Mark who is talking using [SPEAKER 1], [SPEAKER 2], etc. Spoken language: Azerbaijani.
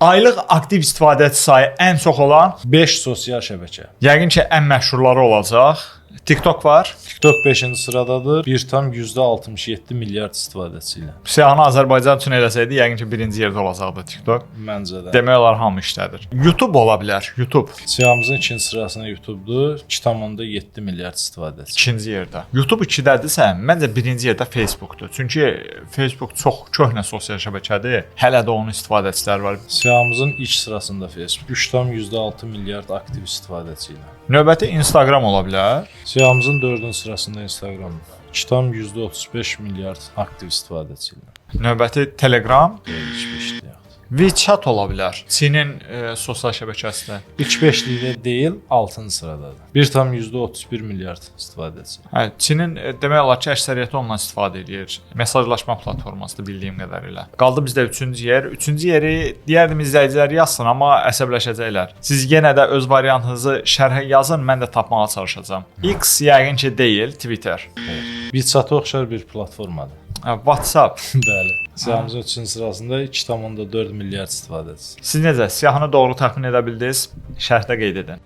[SPEAKER 1] Aylıq aktiv istifadəçi sayı ən çox olan,
[SPEAKER 2] 5 sosial şəbəkə.
[SPEAKER 1] yəqin ki, ən məşhurları olacaq. TikTok var.
[SPEAKER 2] TikTok 5-ci sıradadır. 1,67 milyard istifadəçi ilə.
[SPEAKER 1] Siyahını Azərbaycan üçün eləsəydi, yəqin ki, birinci yerdə olacaqdı TikTok.
[SPEAKER 2] Məncə də.
[SPEAKER 1] Demək olar hamı işlədir. YouTube ola bilər. YouTube
[SPEAKER 2] Siyahımızın ikinci sırasında YouTube'dur. 2,7 milyard istifadəçi.
[SPEAKER 1] ikinci yerdə. YouTube 2-dədirsə, məncə birinci yerdə Facebookdur. Çünki Facebook çox köhnə sosial şəbəkədir. Hələ də onun istifadəçiləri var.
[SPEAKER 2] Siyahımızın ilk sırasında Facebook. 3,6 milyard aktiv istifadəçi ilə.
[SPEAKER 1] Növbəti Instagram ola bilər.
[SPEAKER 2] Siyahımızın 4-cü sırasında Instagram. 2,35 milyard aktiv istifadəçi ilə.
[SPEAKER 1] Növbəti Telegram.
[SPEAKER 2] İlk 5-likdə.
[SPEAKER 1] WeChat ola bilər. Çinin sosial şəbəkəsində.
[SPEAKER 2] İlk 5-likdə deyil, 6-cı sıradadır. 1,31 milyard istifadəçi.
[SPEAKER 1] Hə, Çinin demək olar ki, əksəriyyəti ondan istifadə edir. Mesajlaşma platformasıdır bildiyim qədərilə. Qaldı bizdə 3-cü yer. 3-cü yeri deyərdim izləyicilər yazsın, amma əsəbləşəcəklər. Siz yenə də öz variantınızı şərhə yazın, mən də tapmağa çalışacağam. X yəqin ki deyil, Twitter.
[SPEAKER 2] WeChat-a oxşar bir platformadır.
[SPEAKER 1] WhatsApp.
[SPEAKER 2] Bəli. Siyahımızın 3-cü sırasında 2,4 milyard istifadəçi.
[SPEAKER 1] Siz necə siyahını doğru təxmin edə bildiniz? Şərhdə qeyd edin.